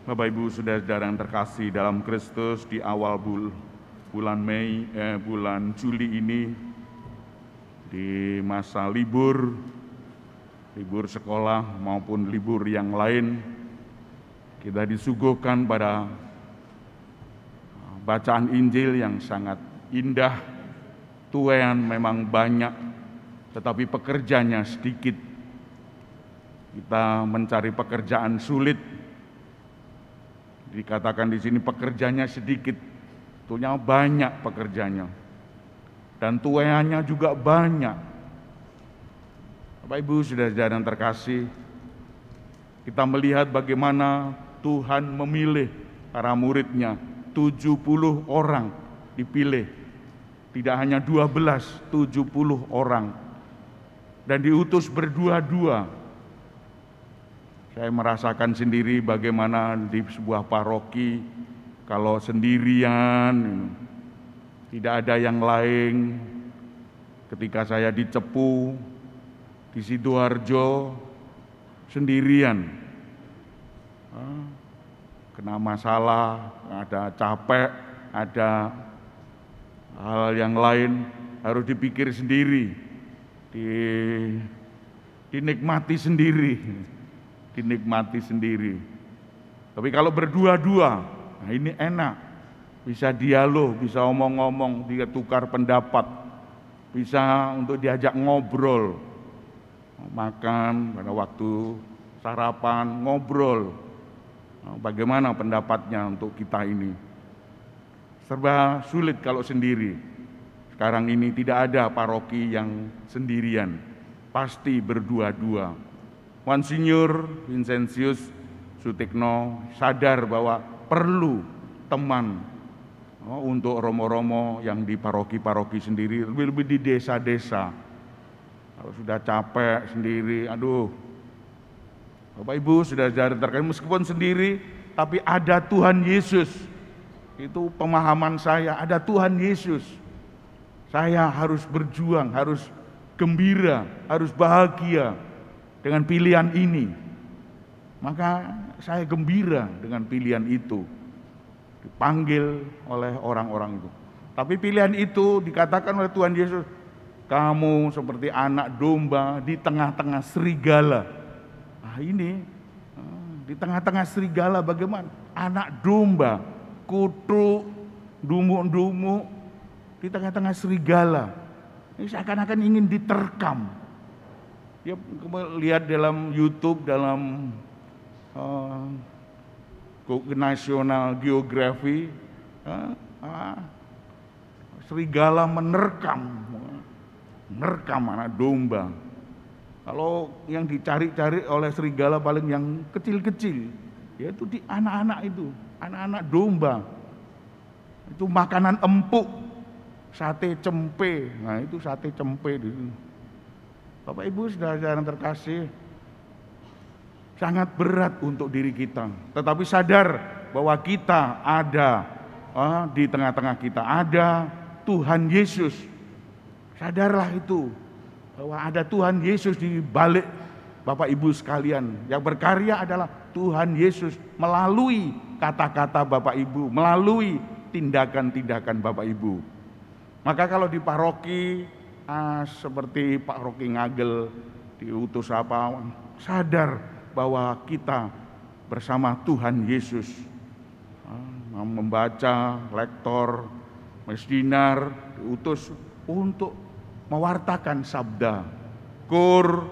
Bapak Ibu saudara-saudara yang terkasih dalam Kristus, di awal bulan Juli ini, di masa libur sekolah maupun libur yang lain, kita disuguhkan pada bacaan Injil yang sangat indah. Tuaian memang banyak, tetapi pekerjanya sedikit. Kita mencari pekerjaan sulit. Dikatakan di sini pekerjanya sedikit, tentunya banyak pekerjanya, dan tuaiannya juga banyak. Bapak Ibu saudara-saudara yang terkasih, kita melihat bagaimana Tuhan memilih para muridnya, 70 orang dipilih, tidak hanya 12, 70 orang, dan diutus berdua-dua. Saya merasakan sendiri bagaimana di sebuah paroki, kalau sendirian, tidak ada yang lain. Ketika saya di Cepu, di Sidoarjo, sendirian, kena masalah, ada capek, ada hal yang lain, harus dipikir sendiri, dinikmati sendiri. Tapi kalau berdua-dua, nah ini enak, bisa dialog, bisa omong-omong, dia tukar pendapat, bisa untuk diajak ngobrol, makan pada waktu sarapan, ngobrol, bagaimana pendapatnya untuk kita ini. Serba sulit kalau sendiri. Sekarang ini tidak ada paroki yang sendirian, pasti berdua-dua. Monsinyur Vincentius Sutikno sadar bahwa perlu teman untuk romo-romo yang di paroki-paroki sendiri, lebih-lebih di desa-desa. Kalau sudah capek sendiri, aduh. Bapak Ibu saudara-saudara terkait, meskipun sendiri, tapi ada Tuhan Yesus. Itu pemahaman saya, ada Tuhan Yesus. Saya harus berjuang, harus gembira, harus bahagia dengan pilihan ini. Maka saya gembira dengan pilihan itu, dipanggil oleh orang-orang itu. Tapi pilihan itu dikatakan oleh Tuhan Yesus, kamu seperti anak domba di tengah-tengah serigala. Nah ini, di tengah-tengah serigala bagaimana? Anak domba, kutu, dumuk-dumuk, di tengah-tengah serigala. Ini seakan-akan ingin diterkam. Ya, lihat dalam YouTube, dalam National Geography, serigala menerkam anak domba. Kalau yang dicari-cari oleh serigala paling yang kecil-kecil, yaitu di anak-anak itu, anak-anak domba. Itu makanan empuk, sate cempe. Nah itu sate cempe di sini. Bapak Ibu saudara-saudara yang terkasih, sangat berat untuk diri kita. Tetapi sadar bahwa kita ada, di tengah-tengah kita ada Tuhan Yesus. Sadarlah itu, bahwa ada Tuhan Yesus di balik Bapak Ibu sekalian. Yang berkarya adalah Tuhan Yesus melalui kata-kata Bapak Ibu, melalui tindakan-tindakan Bapak Ibu. Maka kalau di paroki, seperti Pak Roki Ngagel diutus sadar bahwa kita bersama Tuhan Yesus, membaca lektor, mesdinar, diutus untuk mewartakan sabda. Kur,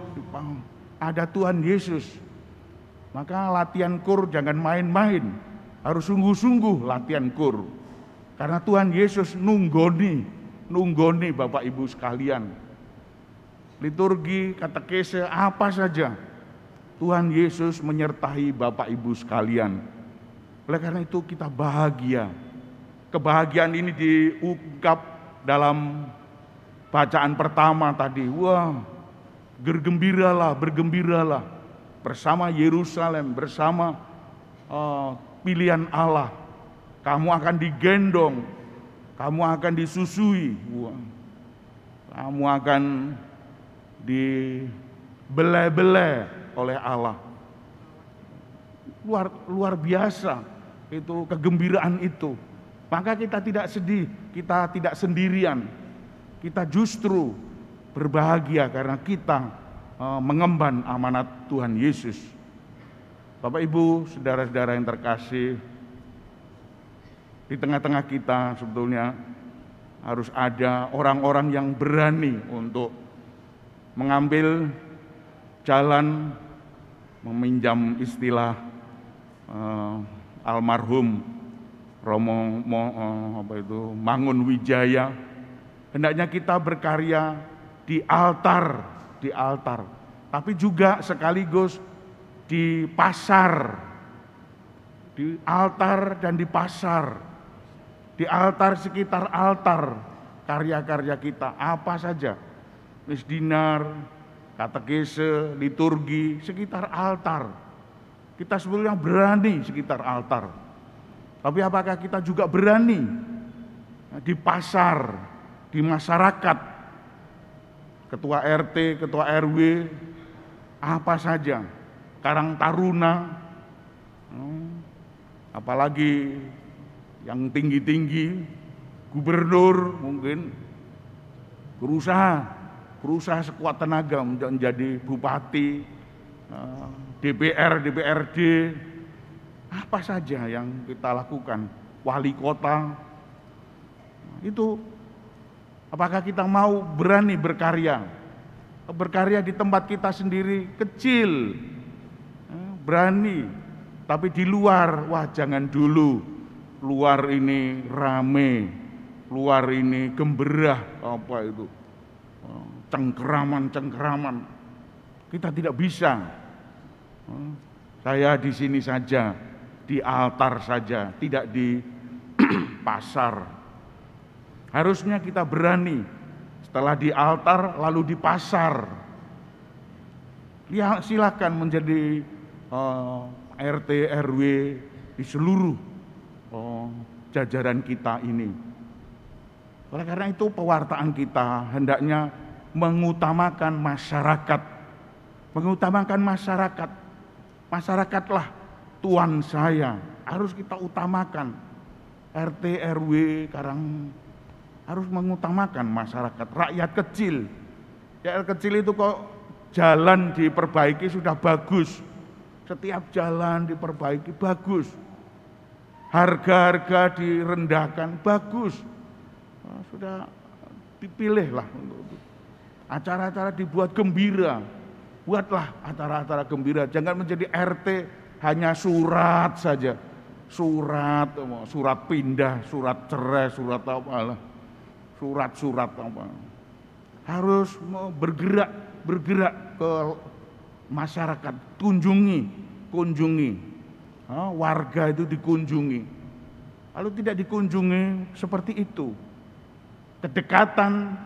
ada Tuhan Yesus. Maka latihan kur jangan main-main, harus sungguh-sungguh latihan kur. Karena Tuhan Yesus nunggoni Bapak Ibu sekalian. Liturgi, katekese, apa saja, Tuhan Yesus menyertai Bapak Ibu sekalian. Oleh karena itu kita bahagia. Kebahagiaan ini diungkap dalam bacaan pertama tadi. Wah, bergembiralah bersama Yerusalem, bersama pilihan Allah. Kamu akan digendong, kamu akan disusui, kamu akan dibelai-belai oleh Allah. luar biasa itu kegembiraan itu. Maka kita tidak sedih, kita tidak sendirian. Kita justru berbahagia karena kita mengemban amanat Tuhan Yesus. Bapak Ibu, saudara-saudara yang terkasih, di tengah-tengah kita sebetulnya harus ada orang-orang yang berani untuk mengambil jalan, meminjam istilah almarhum Romo Mangun Wijaya. Hendaknya kita berkarya di altar, tapi juga sekaligus di pasar, di altar dan di pasar, di altar, sekitar altar, karya-karya kita apa saja, misdinar, katekese, liturgi, sekitar altar. Kita sebetulnya berani sekitar altar. Tapi apakah kita juga berani di pasar, di masyarakat, ketua RT, ketua RW, apa saja, Karang Taruna, apalagi yang tinggi-tinggi, gubernur mungkin, berusaha sekuat tenaga menjadi bupati, DPR, DPRD, apa saja yang kita lakukan, wali kota, itu apakah kita mau berani berkarya di tempat kita sendiri kecil, berani, tapi di luar, wah jangan dulu, luar ini rame, luar ini gemberah, apa itu, cengkeraman, kita tidak bisa. Saya di sini saja, di altar saja, tidak di pasar. Harusnya kita berani setelah di altar lalu di pasar. Ya, silakan menjadi RT RW di seluruh jajaran kita ini. Oleh karena itu pewartaan kita hendaknya mengutamakan masyarakat. Masyarakatlah Tuhan saya, harus kita utamakan. RT RW sekarang harus mengutamakan masyarakat, rakyat kecil. Rakyat kecil itu kok jalan diperbaiki sudah bagus. Setiap jalan diperbaiki bagus. Harga-harga direndahkan bagus. Sudah dipilih lah untuk itu. Acara-acara dibuat gembira. Buatlah acara-acara gembira. Jangan menjadi RT hanya surat saja, surat pindah, surat cerai, surat apa, surat apa. Harus bergerak ke masyarakat, kunjungi, warga itu dikunjungi. Kalau tidak dikunjungi seperti itu, kedekatan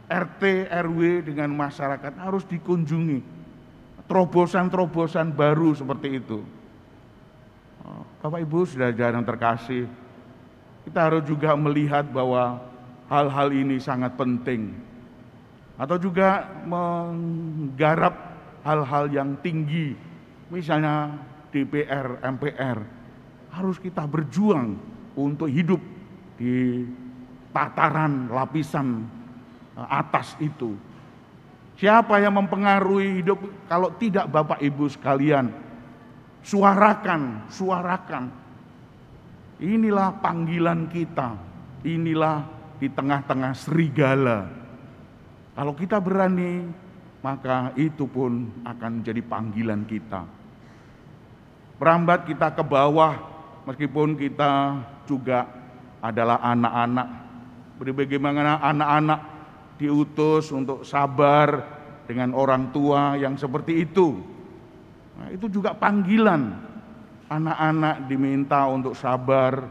RT RW dengan masyarakat harus dikunjungi. Terobosan-terobosan baru seperti itu. Bapak Ibu saudara-saudara yang terkasih, kita harus juga melihat bahwa hal-hal ini sangat penting. Atau juga menggarap hal-hal yang tinggi, misalnya DPR, MPR, harus kita berjuang untuk hidup di tataran lapisan atas itu. Siapa yang mempengaruhi hidup kalau tidak Bapak Ibu sekalian? Suarakan. Inilah panggilan kita. Inilah di tengah-tengah serigala. Kalau kita berani, maka itu pun akan menjadi panggilan kita. Merambat kita ke bawah, meskipun kita juga adalah anak-anak. Bagaimana anak-anak diutus untuk sabar dengan orang tua yang seperti itu. Nah, itu juga panggilan. Anak-anak diminta untuk sabar,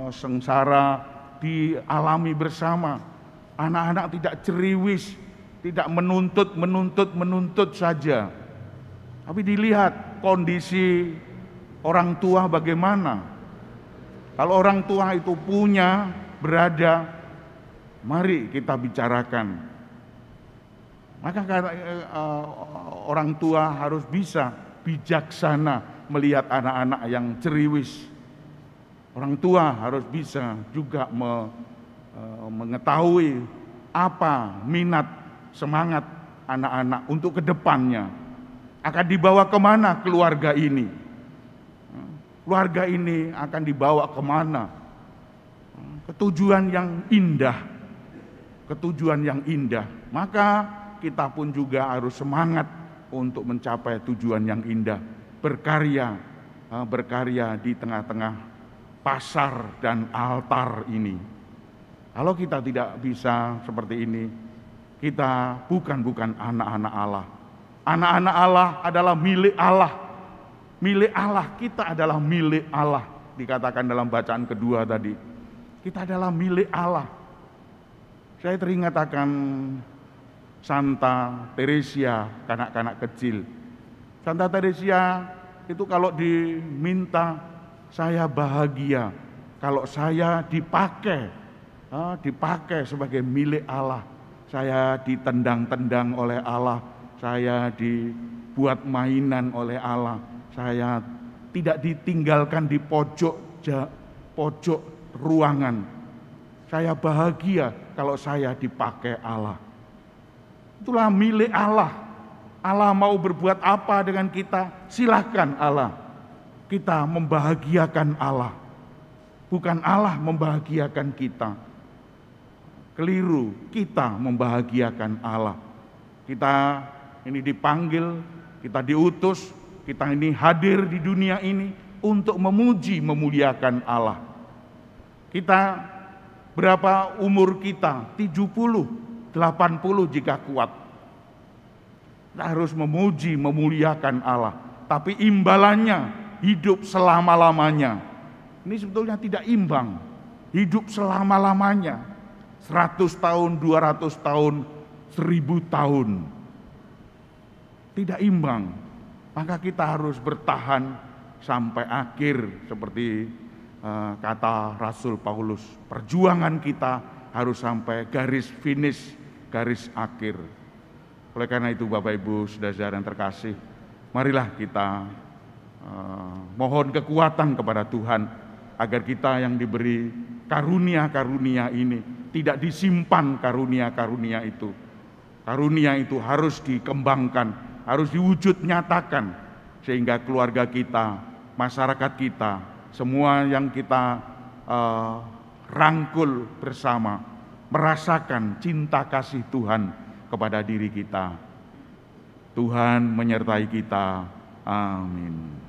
sengsara dialami bersama. Anak-anak tidak ceriwis, tidak menuntut saja. Tapi dilihat kondisi orang tua bagaimana. Kalau orang tua itu punya, berada, mari kita bicarakan. Maka orang tua harus bisa bijaksana melihat anak-anak yang ceriwis. Orang tua harus bisa juga mengetahui apa minat, semangat anak-anak untuk kedepannya. Akan dibawa kemana keluarga ini? Keluarga ini akan dibawa kemana? Ketujuan yang indah. Ketujuan yang indah. Maka kita pun juga harus semangat untuk mencapai tujuan yang indah. Berkarya di tengah-tengah pasar dan altar ini. Kalau kita tidak bisa seperti ini, kita bukan anak-anak Allah. Anak-anak Allah adalah milik Allah. Milik Allah, kita adalah milik Allah. Dikatakan dalam bacaan kedua tadi. Kita adalah milik Allah. Saya teringat akan Santa Teresia, kanak-kanak kecil. Santa Teresia itu kalau diminta, saya bahagia kalau saya dipakai sebagai milik Allah. Saya ditendang-tendang oleh Allah, saya dibuat mainan oleh Allah, saya tidak ditinggalkan di pojok ruangan. Saya bahagia kalau saya dipakai Allah. Itulah milik Allah. Allah mau berbuat apa dengan kita? Silahkan Allah. Kita membahagiakan Allah. Bukan Allah membahagiakan kita. Keliru, kita membahagiakan Allah. Kita ini dipanggil, kita diutus, kita ini hadir di dunia ini untuk memuji, memuliakan Allah. Kita berapa umur kita? 70, 80 jika kuat. Kita harus memuji, memuliakan Allah. Tapi imbalannya hidup selama-lamanya. Ini sebetulnya tidak imbang. Hidup selama-lamanya. 100 tahun, 200 tahun, 1000 tahun. Tidak imbang. Maka kita harus bertahan sampai akhir seperti kata Rasul Paulus. Perjuangan kita harus sampai garis finish, garis akhir. Oleh karena itu Bapak Ibu saudara yang terkasih, marilah kita mohon kekuatan kepada Tuhan agar kita yang diberi karunia-karunia ini tidak disimpan karunia-karunia itu. Karunia itu harus dikembangkan, harus diwujud nyatakan sehingga keluarga kita, masyarakat kita, semua yang kita rangkul bersama merasakan cinta kasih Tuhan kepada diri kita. Tuhan menyertai kita. Amin.